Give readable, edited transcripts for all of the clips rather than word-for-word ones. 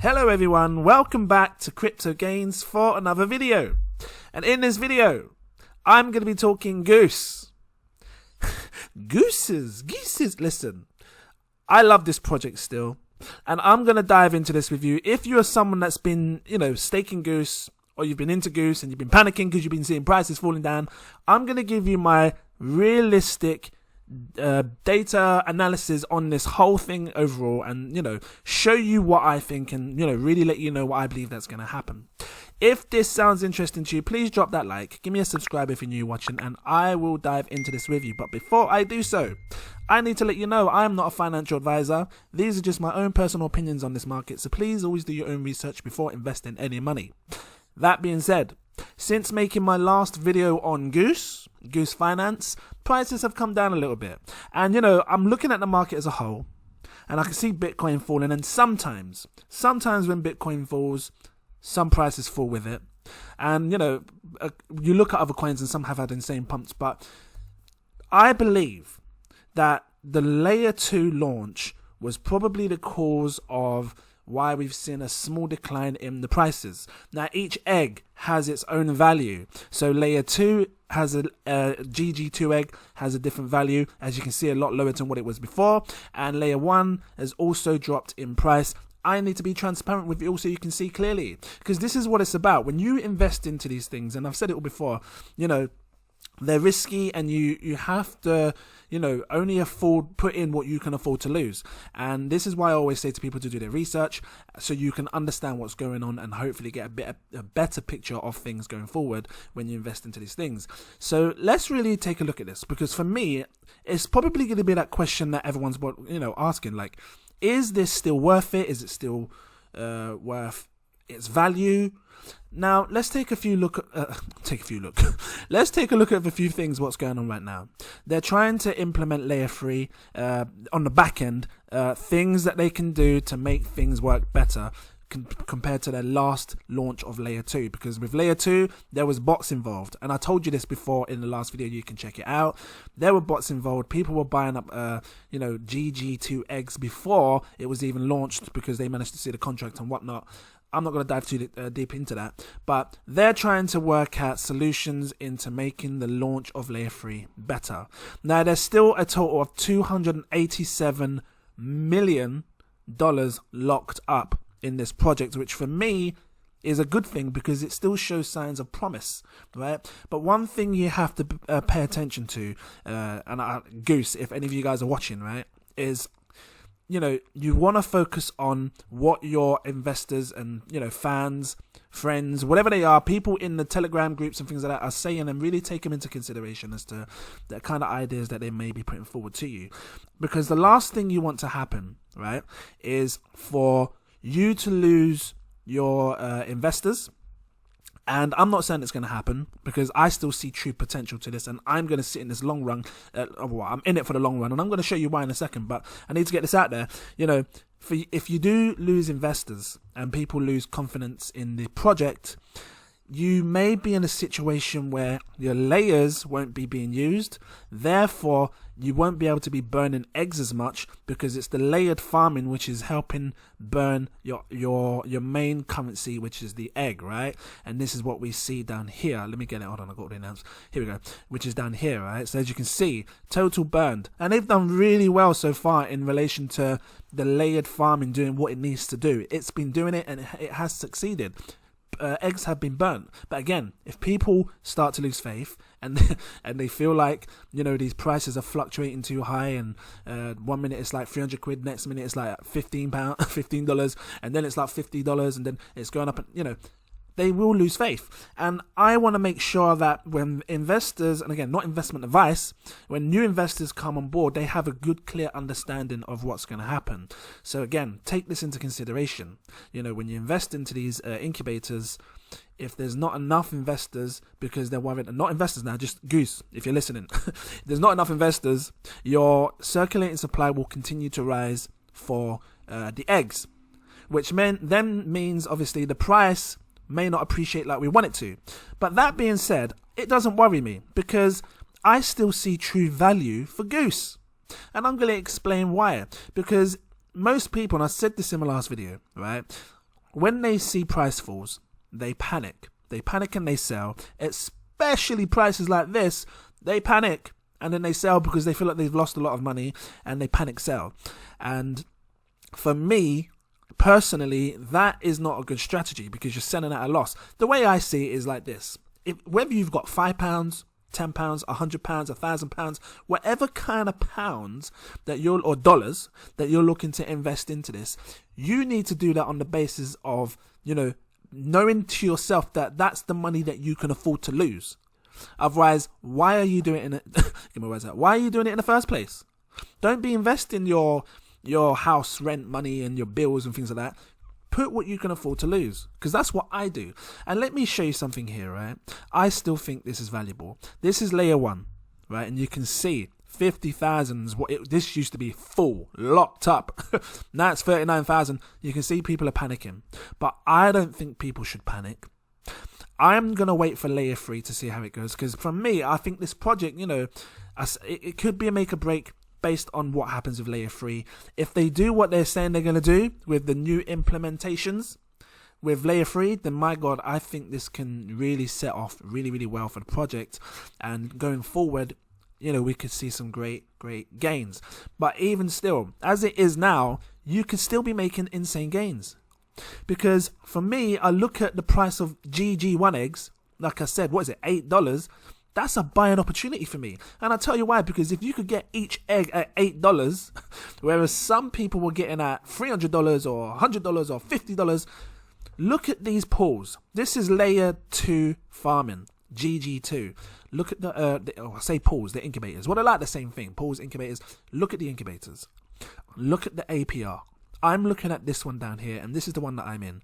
Hello everyone, welcome back to Crypto Gains for another video. And in this video, I'm going to be talking Goose. Gooses, listen. I love this project still, and I'm going to dive into this with you. If you're someone that's been, staking Goose, or you've been into Goose and you've been panicking because you've been seeing prices falling down, I'm going to give you my realistic data analysis on this whole thing overall, and show you what I think, and really let you know what I believe that's going to happen. If this sounds interesting to you, please drop that like, give me a subscribe if you're new watching, and I will dive into this with you. But before I do so, I need to let you know I am not a financial advisor. These are just my own personal opinions on this market, so please always do your own research before investing any money. That being said, since making my last video on Goose Finance, prices have come down a little bit. And, I'm looking at the market as a whole, and I can see Bitcoin falling. And sometimes when Bitcoin falls, some prices fall with it. And, you look at other coins and some have had insane pumps. But I believe that the layer 2 launch was probably the cause of why we've seen a small decline in the prices. Now, each egg has its own value. So layer 2 has a GG2 egg has a different value, as you can see, a lot lower than what it was before. And layer 1 has also dropped in price. I need to be transparent with you so you can see clearly, because this is what it's about. When you invest into these things, and I've said it all before, they're risky, and you have to, only put in what you can afford to lose. And this is why I always say to people to do their research, so you can understand what's going on and hopefully get a better picture of things going forward when you invest into these things. So let's really take a look at this, because for me, it's probably going to be that question that everyone's asking, like, is this still worth it? Is it still worth its value? Now, let's take a look at a few things, what's going on right now. They're trying to implement layer 3 on the back end, things that they can do to make things work better compared to their last launch of layer 2, because with layer 2 there was bots involved, and I told you this before in the last video, you can check it out. There were bots involved. People were buying up GG2 eggs before it was even launched, because they managed to see the contract and whatnot. I'm not going to dive too deep into that, but they're trying to work out solutions into making the launch of layer 3 better. Now, there's still a total of $287 million locked up in this project, which for me is a good thing, because it still shows signs of promise, right? But one thing you have to pay attention to, Goose, if any of you guys are watching, right, is you want to focus on what your investors and fans, friends, whatever they are, people in the Telegram groups and things like that are saying, and really take them into consideration as to the kind of ideas that they may be putting forward to you. Because the last thing you want to happen, right, is for you to lose your investors. And I'm not saying it's going to happen, because I still see true potential to this, and I'm going to sit in this long run. I'm in it for the long run, and I'm going to show you why in a second, but I need to get this out there. If you do lose investors and people lose confidence in the project, you may be in a situation where your layers won't be being used. Therefore, you won't be able to be burning eggs as much, because it's the layered farming which is helping burn your main currency, which is the egg, right? And this is what we see down here. Let me get it. Hold on, I got the announce. Here we go. Which is down here, right? So as you can see, total burned, and they've done really well so far in relation to the layered farming doing what it needs to do. It's been doing it, and it has succeeded. Eggs have been burnt. But again, if people start to lose faith, and they feel like these prices are fluctuating too high, and 1 minute it's like 300 quid, next minute it's like $15, and then it's like $50, and then it's going up, and they will lose faith. And I want to make sure that when investors, and again, not investment advice, when new investors come on board, they have a good, clear understanding of what's going to happen. So again, take this into consideration. When you invest into these incubators, if there's not enough investors, because they're worried, not investors now, just Goose, if you're listening, if there's not enough investors, your circulating supply will continue to rise for the eggs, which then means obviously the price may not appreciate like we want it to. But that being said, it doesn't worry me, because I still see true value for Goose. And I'm going to explain why. Because most people, and I said this in my last video, right? when they see price falls, they panic. They panic and they sell. Especially prices like this, they panic and then they sell because they feel like they've lost a lot of money and they panic sell. And for me, personally, that is not a good strategy because you're selling at a loss. The way I see it is like this. Whether you've got £5, £10, £100, £1,000, whatever kind of pounds that or dollars that you're looking to invest into this, you need to do that on the basis of, knowing to yourself that that's the money that you can afford to lose. Otherwise, why are you doing it? Why are you doing it in the first place? Don't be investing your house rent money and your bills and things like that. Put what you can afford to lose, because that's what I do. And let me show you something here, right? I still think this is valuable. This is layer 1, right? And you can see 50,000 this used to be full, locked up. Now it's 39,000. You can see people are panicking, but I don't think people should panic. I'm gonna wait for layer 3 to see how it goes, because from me, I think this project, it could be a make or break based on what happens with layer 3. If they do what they're saying they're going to do with the new implementations with layer 3, then my God, I think this can really set off really, really well for the project. And going forward, we could see some great gains. But even still, as it is now, you could still be making insane gains. Because for me, I look at the price of GG1 eggs, like I said, what is it, $8? That's a buying opportunity for me. And I'll tell you why, because if you could get each egg at $8, whereas some people were getting at $300 or $100 or $50, look at these pools. This is layer 2 farming, GG2. Look at I say pools, the incubators. Well, they're like the same thing, pools, incubators. Look at the incubators. Look at the APR. I'm looking at this one down here, and this is the one that I'm in.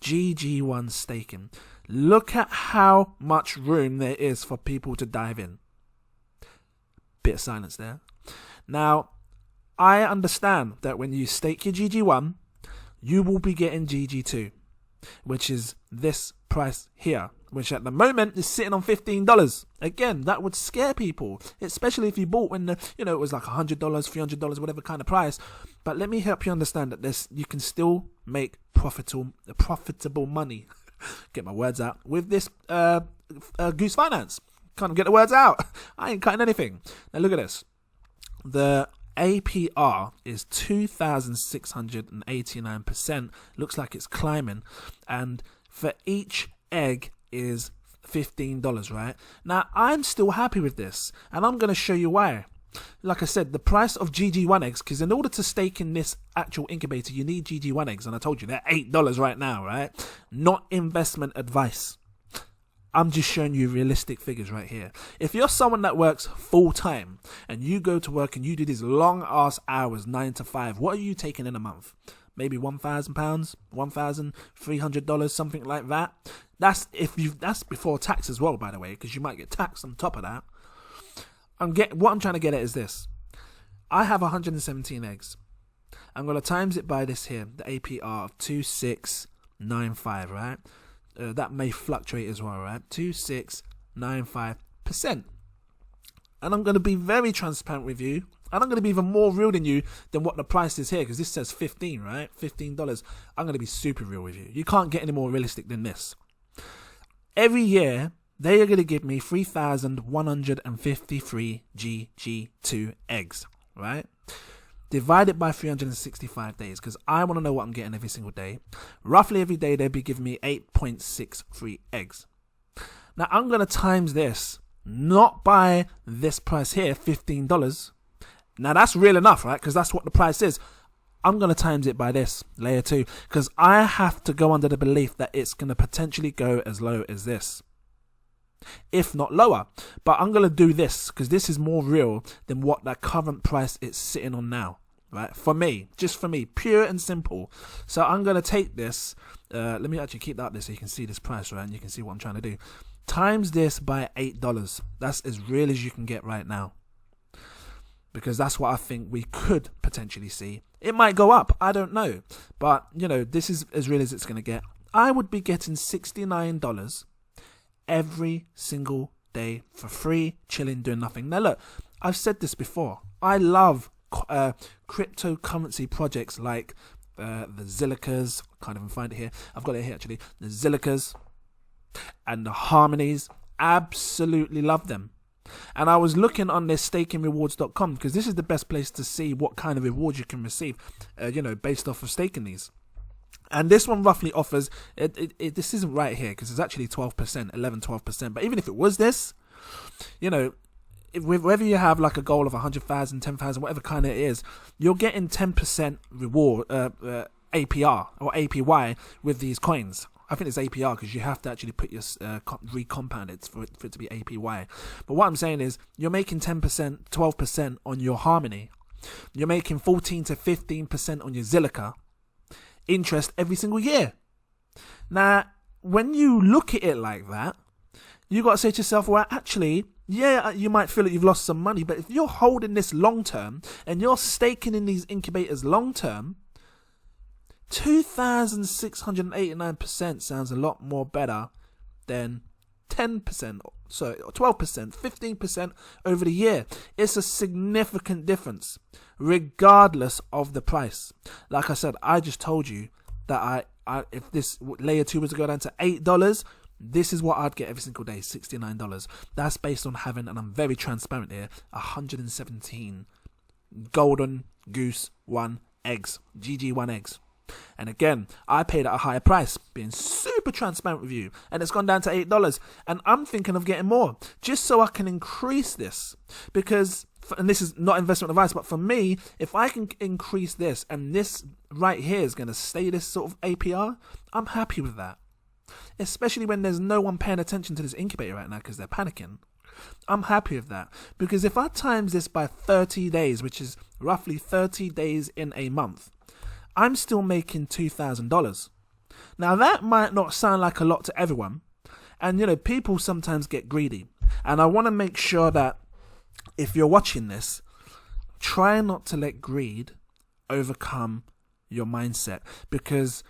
GG1 staking. Look at how much room there is for people to dive in. Bit of silence there. Now, I understand that when you stake your GG1, you will be getting GG2, which is this price here, which at the moment is sitting on $15. Again, that would scare people, especially if you bought when it was like $100, $300, whatever kind of price. But let me help you understand that you can still make profitable money. Get my words out with this Goose Finance. Can't get the words out. I ain't cutting anything. Now look at this. The APR is 2,689%. Looks like it's climbing, and for each egg is $15, right? Now I'm still happy with this, and I'm going to show you why. Like I said, the price of GG1 eggs, because in order to stake in this actual incubator, you need GG1 eggs, and I told you they're $8 right now, right? Not investment advice. I'm just showing you realistic figures right here. If you're someone that works full time and you go to work and you do these long ass hours, 9 to 5, what are you taking in a month? Maybe £1,000, $1,300, something like that. That's before tax as well, by the way, because you might get taxed on top of that. What I'm trying to get at is this. I have 117 eggs. I'm going to times it by this here, the APR of 2695, right? That may fluctuate as well, right? 2695%. And I'm going to be very transparent with you. And I'm going to be even more real than you than what the price is here, because this says 15, right? $15. I'm going to be super real with you. You can't get any more realistic than this. Every year, they are going to give me 3,153 GG2 eggs, right? Divided by 365 days, because I want to know what I'm getting every single day. Roughly every day, they'll be giving me 8.63 eggs. Now, I'm going to times this, not by this price here, $15. Now, that's real enough, right? Because that's what the price is. I'm going to times it by this, layer 2, because I have to go under the belief that it's going to potentially go as low as this, if not lower. But I'm going to do this because this is more real than what the current price is sitting on now, right? For me, just for me, pure and simple. So I'm going to take this. Let me actually keep that up there so you can see this price, right? And you can see what I'm trying to do. Times this by $8. That's as real as you can get right now, because that's what I think we could potentially see. It might go up, I don't know, but this is as real as it's going to get. I would be getting $69 every single day for free, chilling, doing nothing. Now look, I've said this before. I love cryptocurrency projects like the Zilicas. Can't even find it here. I've got it here actually. The Zilicas and the Harmonies. Absolutely love them. And I was looking on their stakingrewards.com because this is the best place to see what kind of rewards you can receive, based off of staking these. And this one roughly offers, this isn't right here because it's actually 12%, 12%. But even if it was this, whether you have like a goal of 100,000, 10,000, whatever kind it is, you're getting 10% reward, APR or APY with these coins. I think it's APR because you have to actually put your recompound it for it to be APY. But what I'm saying is you're making 10%, 12% on your Harmony. You're making 14 to 15% on your Zilica interest every single year. Now, when you look at it like that, you got to say to yourself, well, actually, yeah, you might feel that you've lost some money, but if you're holding this long term and you're staking in these incubators long term, 2,689% sounds a lot more better than 10%, so 12%, 15% over the year. It's a significant difference, regardless of the price. Like I said, I just told you that if this layer 2 was to go down to $8, this is what I'd get every single day, $69. That's based on having, and I'm very transparent here, 117 golden Goose 1 eggs, GG1 eggs. And again, I paid at a higher price, being super transparent with you, and it's gone down to $8. And I'm thinking of getting more, just so I can increase this. Because, and this is not investment advice, but for me, if I can increase this, and this right here is going to stay this sort of APR, I'm happy with that. Especially when there's no one paying attention to this incubator right now because they're panicking. I'm happy with that. Because if I times this by 30 days, which is roughly 30 days in a month, I'm still making $2,000. Now, that might not sound like a lot to everyone. And, people sometimes get greedy. And I want to make sure that if you're watching this, try not to let greed overcome your mindset. Because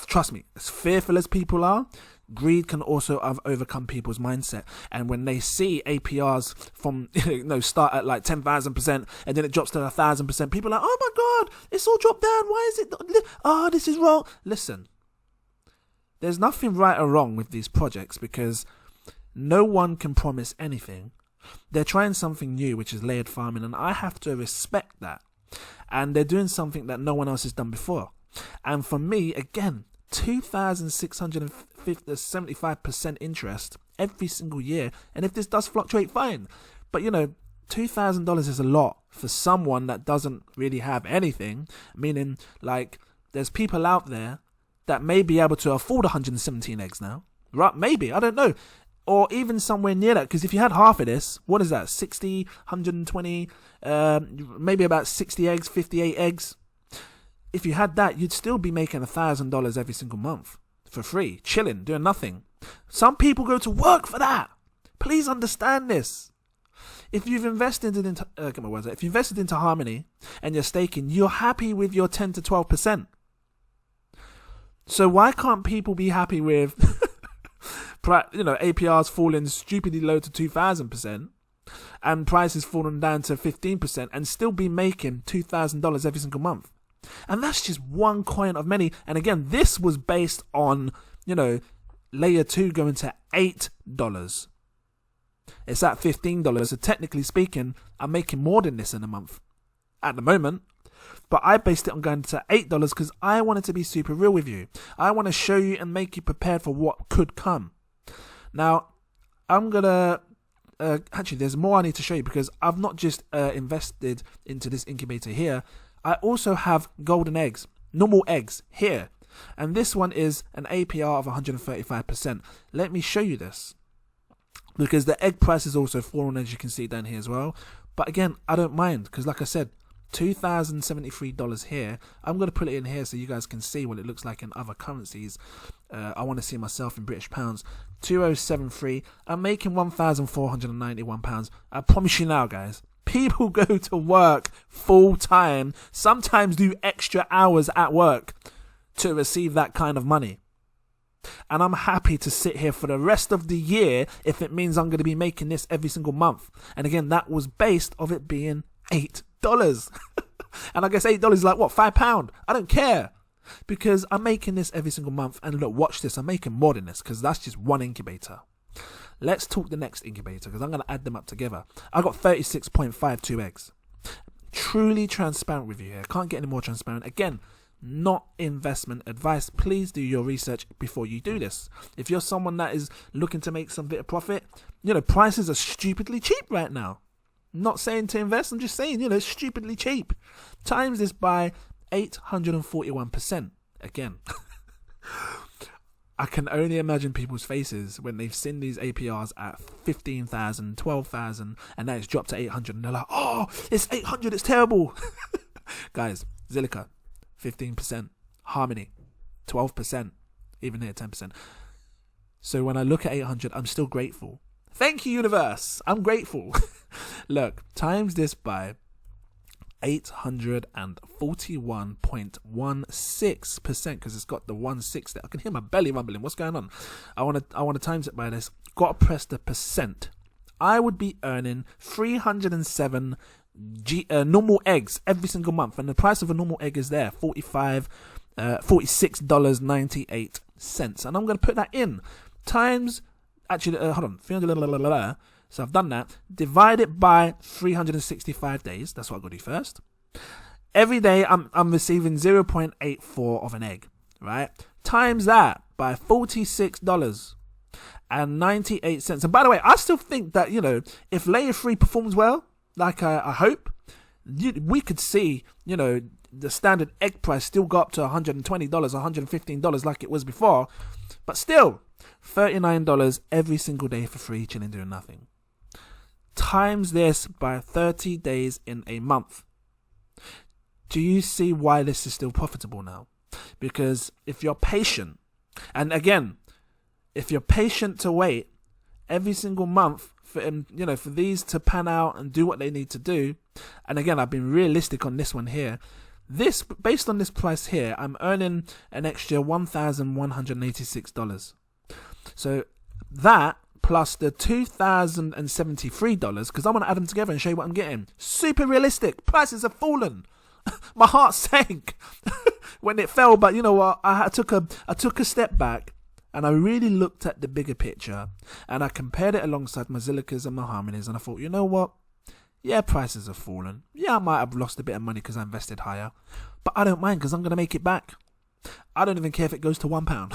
trust me, as fearful as people are, greed can also overcome people's mindset. And when they see APRs from start at like 10,000% and then it drops to 1,000%, people are like, oh my god, it's all dropped down, why is it, this is wrong. Listen, there's nothing right or wrong with these projects because no one can promise anything. They're trying something new, which is layered farming, and I have to respect that. And they're doing something that no one else has done before. And for me, again, 2,675% interest every single year. And if this does fluctuate, fine. But, $2,000 is a lot for someone that doesn't really have anything. Meaning, like, there's people out there that may be able to afford 117 eggs now. Right? Maybe. I don't know. Or even somewhere near that. Because if you had half of this, what is that? 60, 120, maybe about 60 eggs, 58 eggs. If you had that, you'd still be making $1,000 every single month for free, chilling, doing nothing. Some people go to work for that. Please understand this. If you've invested into, if you invested into Harmony and you're staking, you're happy with your 10 to 12%. So why can't people be happy with, APRs falling stupidly low to 2,000% and prices falling down to 15% and still be making $2,000 every single month? And that's just one coin of many. And again, this was based on, layer 2 going to $8. It's at $15. So technically speaking, I'm making more than this in a month at the moment. But I based it on going to $8 because I wanted to be super real with you. I want to show you and make you prepared for what could come. Now, I'm going to... actually, there's more I need to show you because I've not just invested into this incubator here. I also have golden eggs, normal eggs here. And this one is an APR of 135%. Let me show you this. Because the egg price is also fallen, as you can see down here as well. But again, I don't mind. Because like I said, $2,073 here. I'm going to put it in here so you guys can see what it looks like in other currencies. I want to see myself in British pounds. 2073. I'm making £1,491. I promise you now, guys. People go to work full time, sometimes do extra hours at work to receive that kind of money. And I'm happy to sit here for the rest of the year if it means I'm going to be making this every single month. And again, that was based of it being $8. And I guess $8 is like, what, £5? I don't care. Because I'm making this every single month. And look, watch this. I'm making more than this because that's just one incubator. Let's talk the next incubator because I'm going to add them up together. I got 36.52 eggs. Truly transparent with you here. Can't get any more transparent. Again, not investment advice. Please do your research before you do this. If you're someone that is looking to make some bit of profit, prices are stupidly cheap right now. Not saying to invest, I'm just saying, it's stupidly cheap. Times this by 841%. Again, I can only imagine people's faces when they've seen these APRs at 15,000, 12,000, and now it's dropped to 800, and they're like, oh, it's 800, it's terrible. Guys, Zilliqa, 15%. Harmony, 12%. Even here, 10%. So when I look at 800, I'm still grateful. Thank you, universe. I'm grateful. Look, times this by 841.16% because it's got the 16 there. I can hear my belly rumbling. What's going on? I want to times it by this. Got to press the percent. I would be earning 307 normal eggs every single month, and the price of a normal egg is there, $46.98, and I'm going to put that in times. Actually, hold on, 300. So I've done that. Divide it by 365 days. That's what I've got to do first. Every day I'm receiving 0.84 of an egg, right? Times that by $46.98. And by the way, I still think that, if layer 3 performs well, like I hope, we could see, the standard egg price still go up to $120, $115 like it was before. But still, $39 every single day for free, chilling, doing nothing. Times this by 30 days in a month. Do you see why this is still profitable now? Because if you're patient, and again, if you're patient to wait every single month for for these to pan out and do what they need to do, and again, I've been realistic on this one here. This, based on this price here, I'm earning an extra $1,186. So that plus the $2,073, because I want to add them together and show you what I'm getting. Super realistic. Prices have fallen. My heart sank when it fell, but you know what? I took a step back and I really looked at the bigger picture and I compared it alongside my Zilliqas and my Harmonies, and I thought, you know what? Yeah, prices have fallen. Yeah, I might have lost a bit of money because I invested higher, but I don't mind because I'm going to make it back. I don't even care if it goes to £1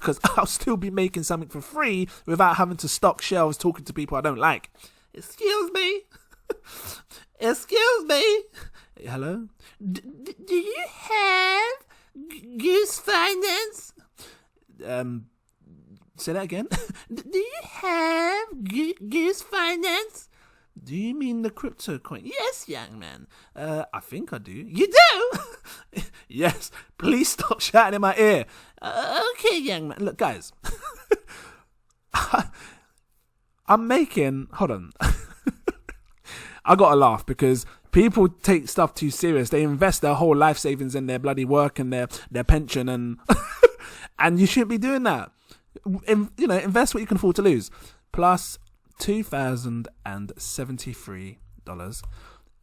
because I'll still be making something for free without having to stock shelves talking to people I don't like. Excuse me. Excuse me. Hello? Do you have Goose Finance? Say that again. Do you have Goose Finance? Do you mean the crypto coin? Yes, young man. I think I do. You do? Yes. Please stop shouting in my ear. Okay, young man. Look, guys. I'm making... Hold on. I gotta laugh because people take stuff too serious. They invest their whole life savings in their bloody work and their pension, and and you shouldn't be doing that. Invest what you can afford to lose. Plus $2,073.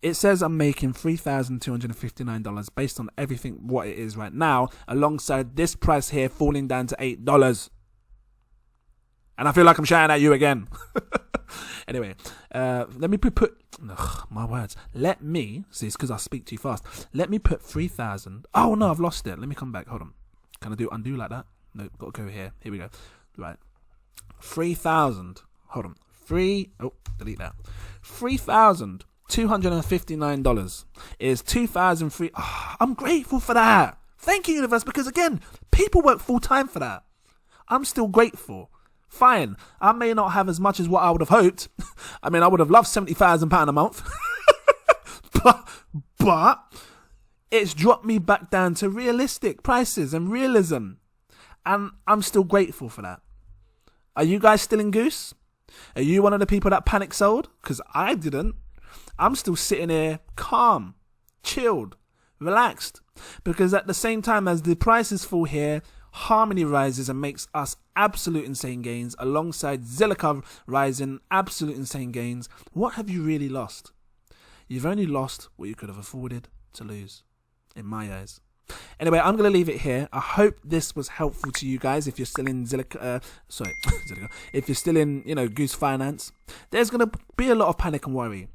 It says I'm making $3,259 based on everything what it is right now, alongside this price here falling down to $8. And I feel like I'm shouting at you again. Anyway, let me put my words. Let me, see, it's because I speak too fast. Let me put 3,000. Oh no, I've lost it. Let me come back. Hold on. Can I do undo like that? No, got to go here. Here we go. Right. 3,000. Hold on. Delete that. $3,259 is 2,003. Oh, I'm grateful for that. Thank you, universe, because again, people work full time for that. I'm still grateful. Fine, I may not have as much as what I would have hoped. I mean, I would have loved £70,000 a month. but it's dropped me back down to realistic prices and realism. And I'm still grateful for that. Are you guys still in Goose? Are you one of the people that panic sold? Because I didn't. I'm still sitting here calm, chilled, relaxed. Because at the same time as the prices fall here, Harmony rises and makes us absolute insane gains, alongside Zilliqa rising absolute insane gains. What have you really lost? You've only lost what you could have afforded. to lose, in my eyes. Anyway, I'm going to leave it here. I hope this was helpful to you guys. If you're still in if you're still in, Goose Finance, there's going to be a lot of panic and worry.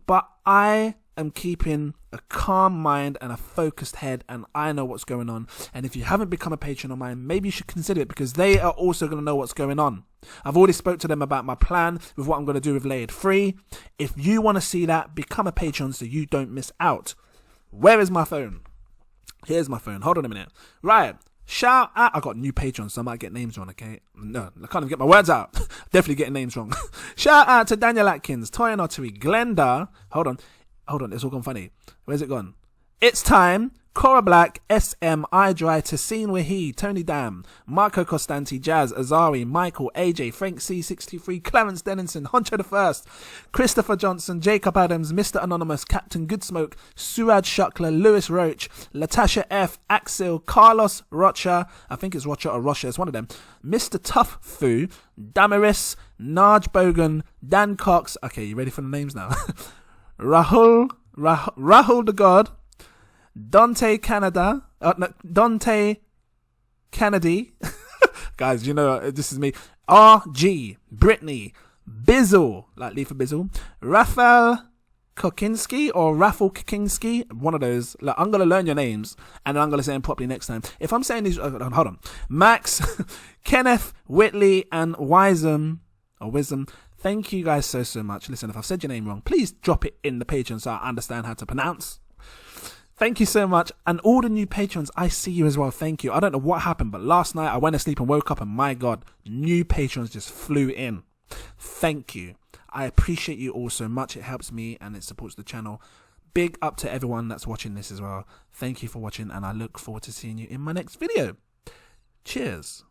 But I am keeping a calm mind and a focused head, and I know what's going on. And if you haven't become a patron of mine, maybe you should consider it, because they are also going to know what's going on. I've already spoke to them about my plan with what I'm going to do with Lay It Free. If you want to see that, become a patron so you don't miss out. Where is my phone? Here's my phone. Hold on a minute. Right. Shout out. I got new patrons, so I might get names wrong, okay? No, I can't even get my words out. Definitely getting names wrong. Shout out to Daniel Atkins, Toyin Oteri, Glenda. Hold on. It's all gone funny. Where's it gone? It's time. Kora Black, SM, iDan, Tehseen Waheed, Tony Dam, Marco Costante, Jazz, Azzawi, Michael, AJ, Frank C63, Clarence Dennison, Huncho Da First, Christopher Johnson, Jacob Adams, Mr. Anonymous, Captain Goodsmoke, Suraj Shukla, Lewis Roach, Latasha F, AXYL, Carlos, Rocha, I think it's Rocha or Rocha, it's one of them, Mr. ToughFu, Damaris, Naj Bogan, Dan Cox, okay, you ready for the names now? Rahul the God, Dante Kennedy, guys, this is me. RG, Brittany, Bizzle, like Lee for Bizzle, Rafael Kokinski or Raffle Kokinski, one of those. Like, I'm gonna learn your names and I'm gonna say them properly next time. If I'm saying these, hold on, Max, Kenneth, Whitley, and Wisdom. Thank you guys so much. Listen, if I've said your name wrong, please drop it in the Patreon so I understand how to pronounce. Thank you so much. And all the new patrons, I see you as well. Thank you. I don't know what happened, but last night I went to sleep and woke up and my God, new patrons just flew in. Thank you. I appreciate you all so much. It helps me and it supports the channel. Big up to everyone that's watching this as well. Thank you for watching and I look forward to seeing you in my next video. Cheers.